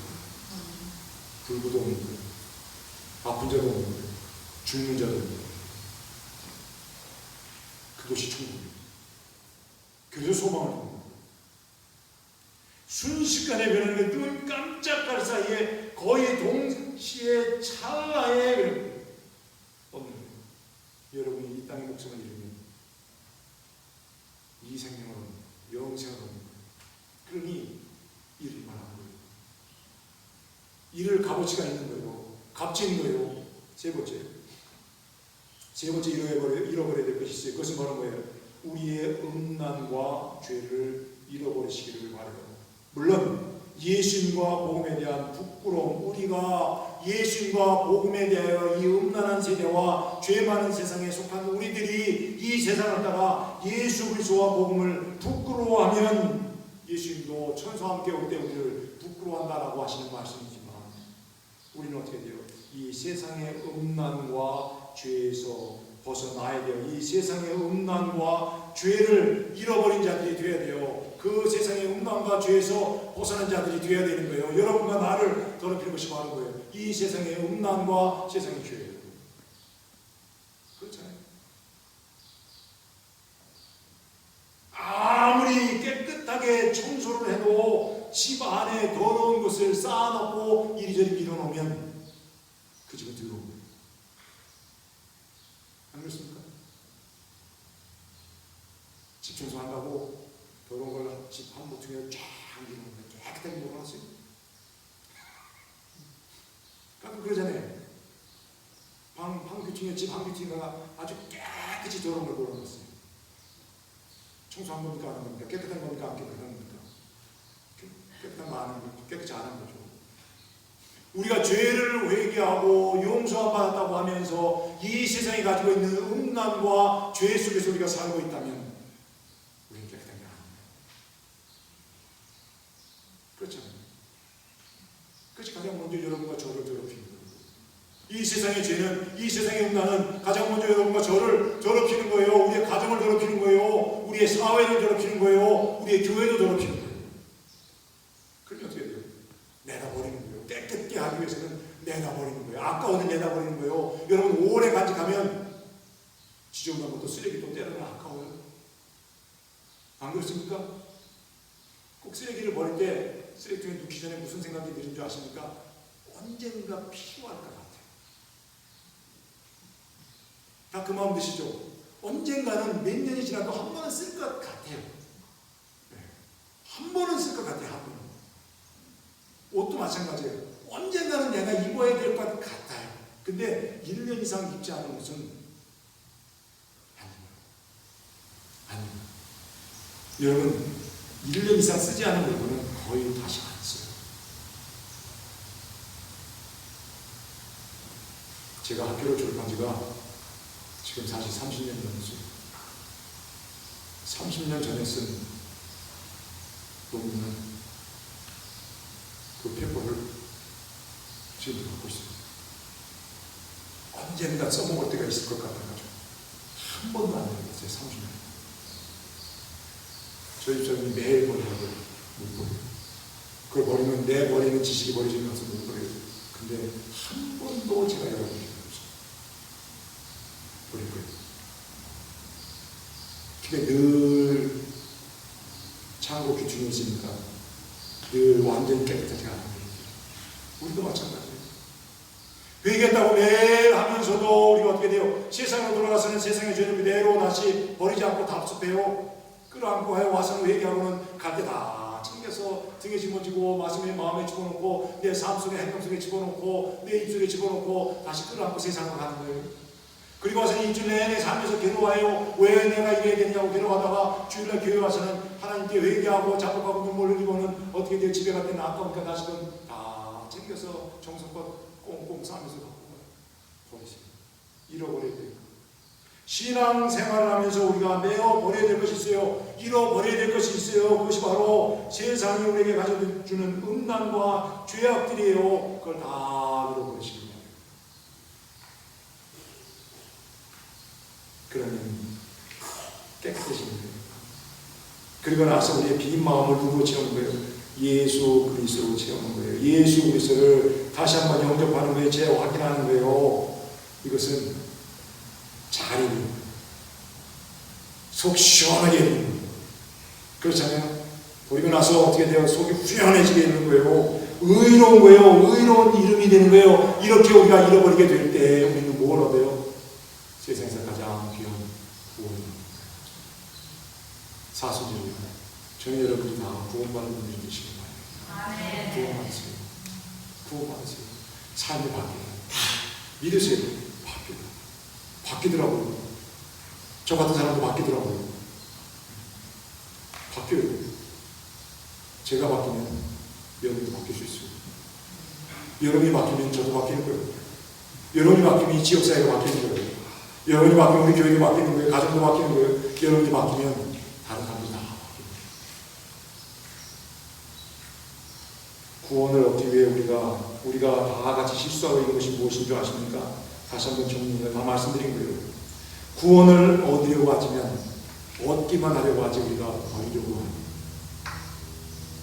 불구도 없는 것, 아픈 자도 없는 것, 죽는 자도 없는 것. 그것이 천국입니다. 그래서 소망을 두는 거예요. 순식간에 변하는 게 눈 깜짝할 사이에 거의 동시에 찰나에 얻는 거예요. 여러분이 이 땅의 목숨을 잃으면 이 생명은 영생을 얻는 거예요. 그러니 일을 말하는 거예요. 일을 값어치가 있는 거예요. 값지 있는 거예요. 세 번째 잃어버려야 될 것이 있어요. 그것은 바로 뭐예요? 우리의 음란과 죄를 잃어버리시기를 바라요. 물론 예수님과 복음에 대한 부끄러움, 우리가 예수님과 복음에 대하여 이 음란한 세대와 죄 많은 세상에 속한 우리들이 이 세상을 따라 예수 그리스도와 복음을 부끄러워하면 예수님도 천사와 함께 올 때 우리를 부끄러워한다라고 하시는 말씀이지만, 우리는 어떻게 돼요? 이 세상의 음란과 죄에서 벗어나야 돼요. 이 세상의 음란과 죄를 잃어버린 자들이 되어야 돼요. 그 세상의 음란과 죄에서 벗어난 자들이 되어야 되는 거예요. 여러분과 나를 더럽히는 것이 바로 거예요. 이 세상의 음란과 세상의 죄예요. 그렇잖아요. 아무리 깨끗하게 청소를 해도 집 안에 더러운 것을 쌓아놓고 이리저리 밀어놓으면 그 집은 더러운 거예요. 안 그렇습니까? 집 청소한다고 더러운 걸 집 한 모퉁이에 쫙 밀어놓는데 깨끗하게 밀어놨어요. 가끔 그러잖아요. 방귀퉁이에 집 방귀퉁이가 아주 깨끗이 더러운 걸 몰아놨어요. 청소한 겁니까 안 한 겁니까? 깨끗한 겁니까 안 깨끗한 겁니까? 깨끗한 거 아는 거죠. 깨끗이 안 한 거죠. 우리가 죄를 회개하고 용서함 받았다고 하면서 이 세상이 가지고 있는 음란과 죄 속에서 우리가 살고 있다면 우리는 깨끗한 게 아닙니다. 그렇잖아요. 그것이 가장 먼저 여러분과 저를 더럽히는 거예요. 이 세상의 죄는, 이 세상의 음란은 가장 먼저 여러분과 저를 더럽히는 거예요. 우리의 가정을 더럽히는 거예요. 우리의 사회를 더럽히는 거예요. 우리의 교회도 더럽히는 거예요. 그러면 어떻게 돼요? 내다버리는 거예요. 깨끗게 하기 위해서는 내다버리는 거예요. 아까워서 내다버리는 거예요. 여러분 오래 간직하면 지저분한 것도 쓰레기도 때로는 아까워요. 안 그렇습니까? 꼭 쓰레기를 버릴 때 쓰레기통에 넣기 전에 무슨 생각이 드는 줄 아십니까? 언젠가 필요할 것 같아요. 다 그 마음 드시죠? 언젠가는 몇 년이 지나도 한 번은 쓸 것 같아요. 네. 한 번은 쓸 것 같아요. 한 번은. 옷도 마찬가지예요. 언젠가는 내가 입어야 될 것 같아요. 근데 1년 이상 입지 않은 옷은 아닙니다. 여러분 1년 이상 쓰지 않은 물건은 거의 다시 안 써요. 제가 학교를 졸업한 지가 지금 사실 30년 넘었어요. 30년 전에 쓴 논문은 그 페퍼를 지금도 갖고 있어요. 언젠가 써먹을 때가 있을 것 같아가지고 한 번도 안 내려갔어요. 30년. 저희 집사님이 매일 버리라고 못 버려요. 그걸 버리면 내 버리는 지식이 버리지 않아서 못 버려요. 근데 한 번도 제가 열어본 적이 없어요. 버릴 거예요. 근데 늘 창고 귀퉁이 있으니까 늘 완전히 깨끗하지 않은 거예요. 우리도 마찬가지예요. 회개했다고 매일 하면서도 우리가 어떻게 돼요? 세상으로 돌아가서는 세상의 죄를 그대로 다시 버리지 않고 답습해요. 끌어안고 해 와서는 회개하고는 갈 때 다 챙겨서 등에 짊어지고 마음에 집어넣고 내 삶 속에 행동 속에 집어넣고 내 입속에 집어넣고 다시 끌어안고 세상으로 가는 거예요. 그리고 와서는 일주일 내내 살면서 괴로워해요. 왜 내가 이래야 되냐고 괴로워하다가 주일날 교회 와서는 하나님께 회개하고 작업하고 눈물 흘리고는 어떻게 돼요? 집에 갈 때는 아까우니까 다시금 다 챙겨서 정성껏 꽁꽁 싸면서 갖고 버리세요. 잃어버려야 돼요. 신앙생활을 하면서 우리가 메어 버려야 될 것이 있어요. 잃어버려야 될 것이 있어요. 그것이 바로 세상이 우리에게 가져주는 음란과 죄악들이에요. 그걸 다 잃어버리시기 바랍니다. 그러면 깨끗해지는 거예요. 그리고 나서 우리의 빈 마음을 누구로 채우는 거예요? 예수 그리스도로 채우는 거예요. 예수 그리스도를 다시 한번 영접하는 거예요. 재확인하는 거예요. 이것은 자리입니다. 속 시원하게 있는 거예요. 그렇잖아요. 그리고 나서 어떻게 돼요? 속이 후련해지게 있는 거예요. 의로운 거예요. 의로운 이름이 되는 거예요. 이렇게 우리가 잃어버리게 될 때 우리는 뭘 얻어요? 세상에서 가장 귀한 구원입니다. 사수지로 저희 여러분이 다 구원받는 분들이 되시기 바랍니다. 구원받으세요. 구원받으세요. 삶이 바뀌어요. 믿으세요. 바뀌더라고요. 저 같은 사람도 바뀌더라고요. 바뀌어요. 제가 바뀌면 여러분도 바뀔 수 있어요. 여러분이 바뀌면 저도 바뀌는 거예요. 여러분이 바뀌면 이 지역사회가 바뀌는 거예요. 여러분이 바뀌면 우리 교회가 바뀌는 거예요. 가정도 바뀌는 거예요. 여러분이 바뀌면 다른 사람도 다 바뀌는 거예요. 구원을 얻기 위해 우리가 다 같이 실수하고 있는 것이 무엇인 줄 아십니까? 다시 한번 정리해서 다 말씀드린 거예요. 구원을 얻으려고 하지만 얻기만 하려고 하지 우리가 버리려고 합니다.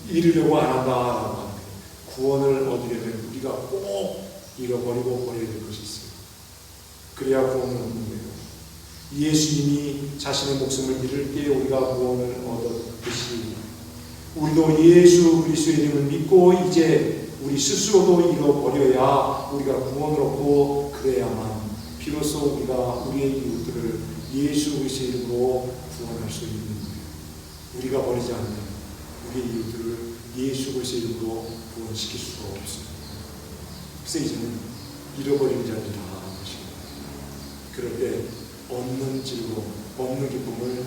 잃으려고 안 한다라고 하는 거예요. 구원을 얻으려면 우리가 꼭 잃어버리고 버려야 될 것이 있어요. 그래야 구원을 얻는 거예요. 예수님이 자신의 목숨을 잃을 때 우리가 구원을 얻었듯이 우리도 예수 그리스도의 이름을 믿고 이제 우리 스스로도 잃어버려야 우리가 구원을 얻고 그래야만 비로소 우리가 우리의 이웃들을 예수 그리스도의 이름으로 구원할 수 있는 거예요. 우리가 버리지 않으면 우리의 이웃들을 예수 그리스도의 이름으로 구원시킬 수가 없습니다. 그래서 이제는 잃어버린 자들이 다 것입니다. 그럴 때 얻는 즐거움, 얻는 기쁨을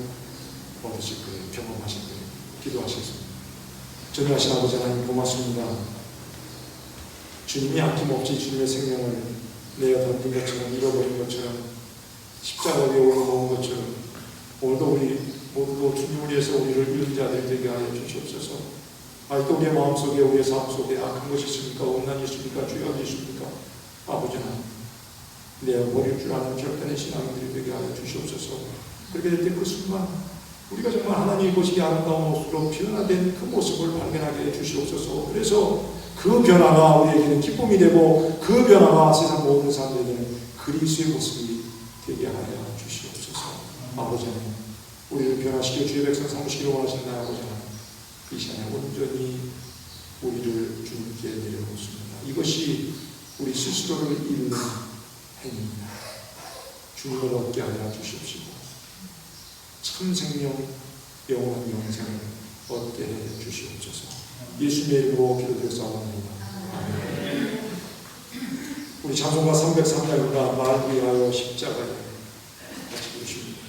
얻으실 거예요. 경험하실 거예요. 기도하시겠습니다. 전능하신 아버지 하나님 고맙습니다. 주님이 아낌없이 주님의 생명을 내어 던진 것처럼, 잃어버린 것처럼, 십자가 위에 올라온 것처럼 오늘도 우리 모두도 주님을 위해서 우리를 잃은 자들이 되게 하여 주시옵소서. 아직도 우리의 마음속에, 우리의 삶 속에 악한 것이 있습니까? 원난이 있습니까? 죄악이 있습니까? 아버지 하나님, 내가 버릴 줄 아는 절단의 신앙인들이 되게 하여 주시옵소서. 그렇게 될 때 그 순간 우리가 정말 하나님이 보시기에 아름다운 모습으로 변화된 그 모습을 발견하게 해 주시옵소서. 그래서 그 변화가 우리에게는 기쁨이 되고 그 변화가 세상 모든 사람들에게는 그리스도의 모습이 되게 하여 주시옵소서. 아버지 하나님, 우리를 변화시켜 주의 백성 삼으시기를 원하신다. 아버지 하나님, 이 시간에 온전히 우리를 주님께 내려놓습니다. 이것이 우리 스스로를 잃는 행위입니다. 주님을 얻게 하여 주십시오. 참 생명, 영원한 영생을 얻게 해 주시옵소서. 예수님의 이름으로 기도드렸사옵나이다. 아멘. 우리 찬송가 303장입니다. 날 위하여 십자가에 같이 부르십니다.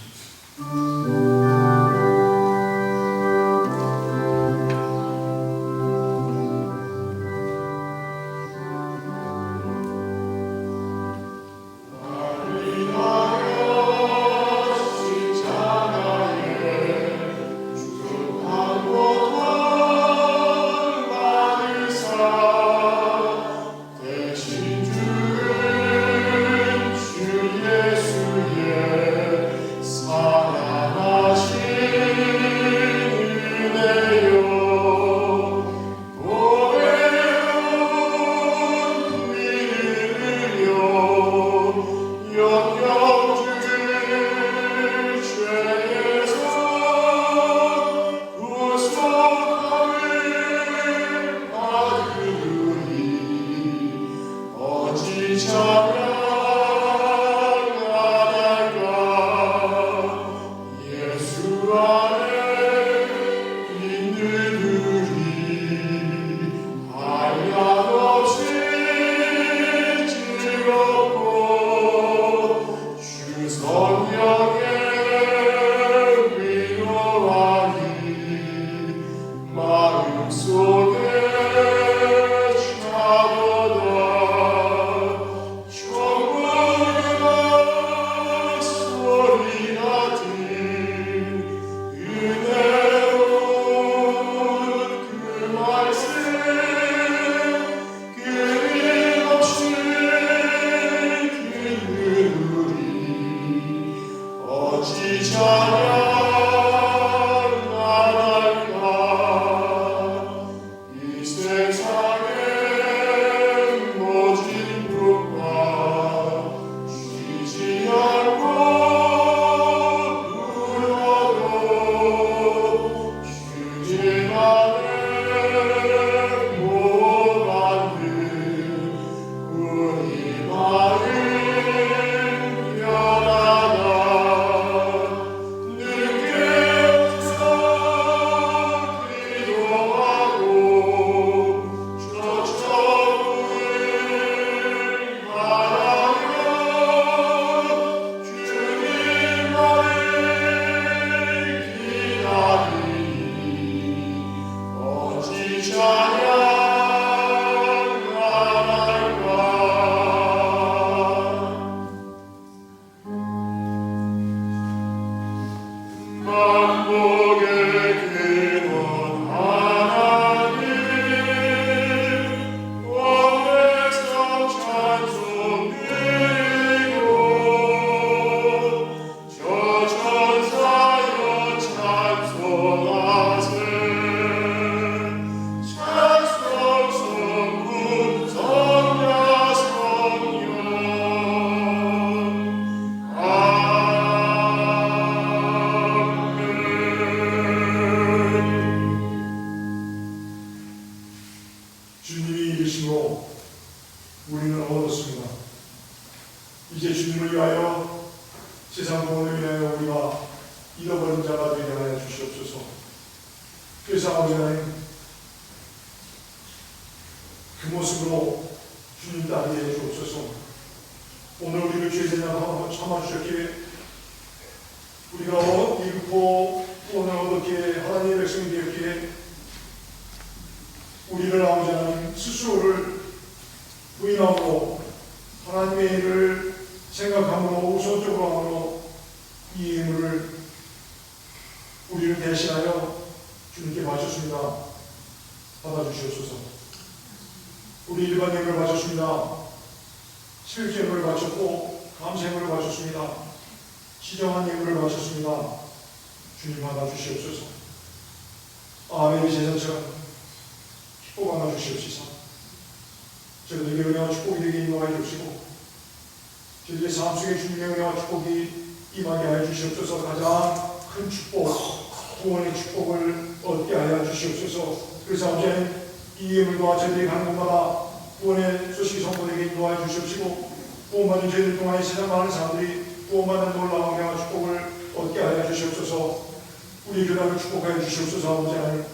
오늘 우리를 죄제나 참아주셨기에 우리가 잃고 구원을 얻었기에 하나님의 백성이 되었기에 우리를 아버지 하나님 스스로를 부인함으로 하나님의 일을 생각함으로 우선적으로 함으로 이 예물을 우리를 대신하여 주님께 바쳤습니다. 받아주시옵소서. 우리 일반 예물을 바쳤습니다. 슬기 예물을 바쳤고 감사 예물을 바쳤습니다. 지정한 예물을 바쳤습니다. 주님 받아주시옵소서. 아벨의 제사처럼 축복 받아주시옵소서. 저희들에게 은혜와 축복이 되게 임하게 해주시고 저희들의 삶 속에 주님의 은혜와 축복이 임하게 하여 주시옵소서. 가장 큰 축복, 구원의 축복을 얻게 하여 주시옵소서. 그래서 아버지 이 예물과 저희들이 가는 곳마다 구원의 소식이 선포되게 인도하여 주시옵시고 구원받은 저희들 동안에 세상 많은 사람들이 구원받는 놀라운 은혜와 축복을 얻게 하여 주시옵소서. 우리 교단을 축복하여 주시옵소서. 아버지 하나님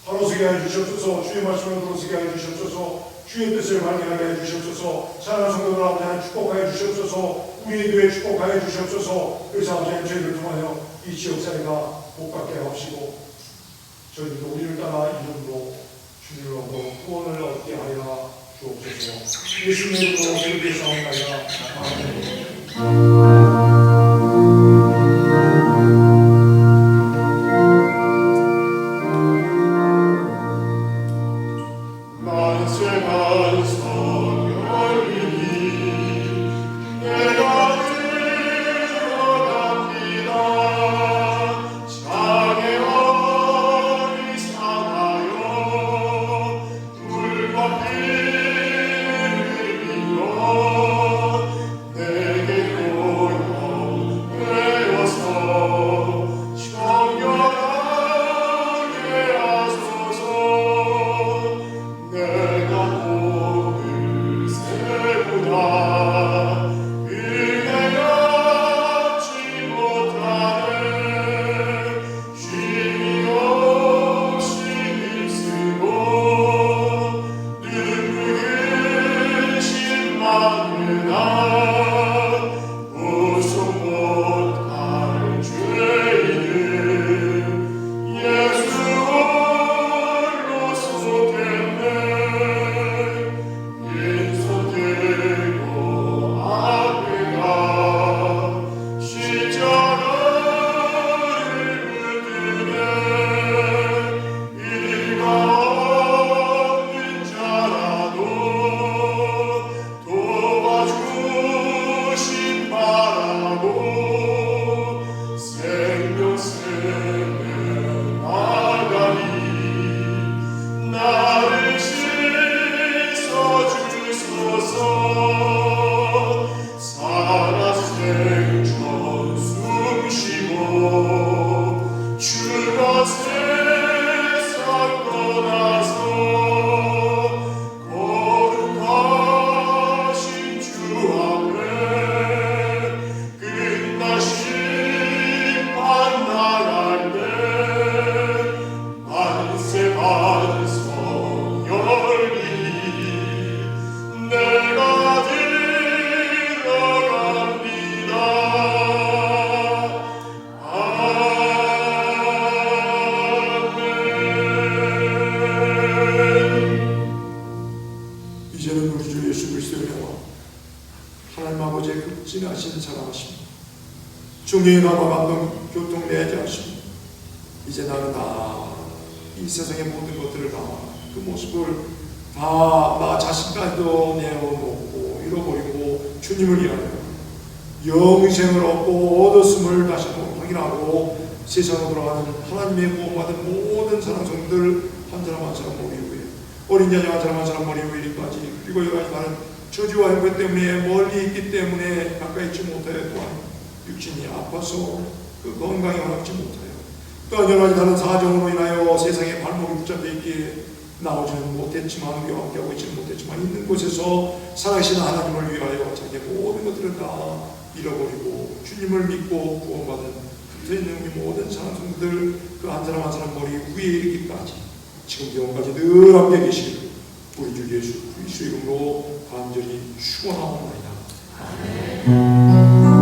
바로서게 하여 주시옵소서. 주의 말씀을 들어서게 하여 주시옵소서. 주의 뜻을 발견하게 하여 주시옵소서. 사랑하는 성도들 아버지 하나님 축복하여 주시옵소서. 우리의 교회 축복하여 주시옵소서. 그래서 아버지 하나님 저희를 통하여 이 지역사회가 복받게 하옵시고 저희들도 우리를 따라 이름으로 주님으로 구원을 얻게 하여 주옵소서. 예수님의 이름으로 기도드리옵나이다. 아멘. 중요한 감동, 교통 내지 하시고 이제 나는 이 세상의 모든 것들을 다 그 모습을 다 나 자신까지도 내어놓고 잃어버리고 주님을 위하여 영생을 얻고 얻었음을 다시 한번 확인하고 세상으로 돌아가는 하나님의 구원받은 모든 사랑 성도들 한 사람 한 사람 머리 위에 어린 자녀 한 사람 한 사람 머리 위에까지 그리고 여러 가지 많은 저주와 형벌 때문에 멀리 있기 때문에 가까이 있지 못하여 또한 육신이 아파서 그 건강이 허락지 못하여 또한 여러 가지 다른 사정으로 인하여 세상에 발목이 붙잡혀 있기에 나오지는 못했지만 우리와 함께하고 있지는 못했지만 있는 곳에서 살아계신 하나님을 위하여 자기의 모든 것들을 다 잃어버리고 주님을 믿고 구원받은 붙어있는 우리 모든 사랑 성도들 그 한 사람 한 사람 머리 위에 이르기까지 지금 영까지 늘 함께 계시기를 우리 주 예수 그리스도 이름으로 간절히 축원하옵나이다. 아멘.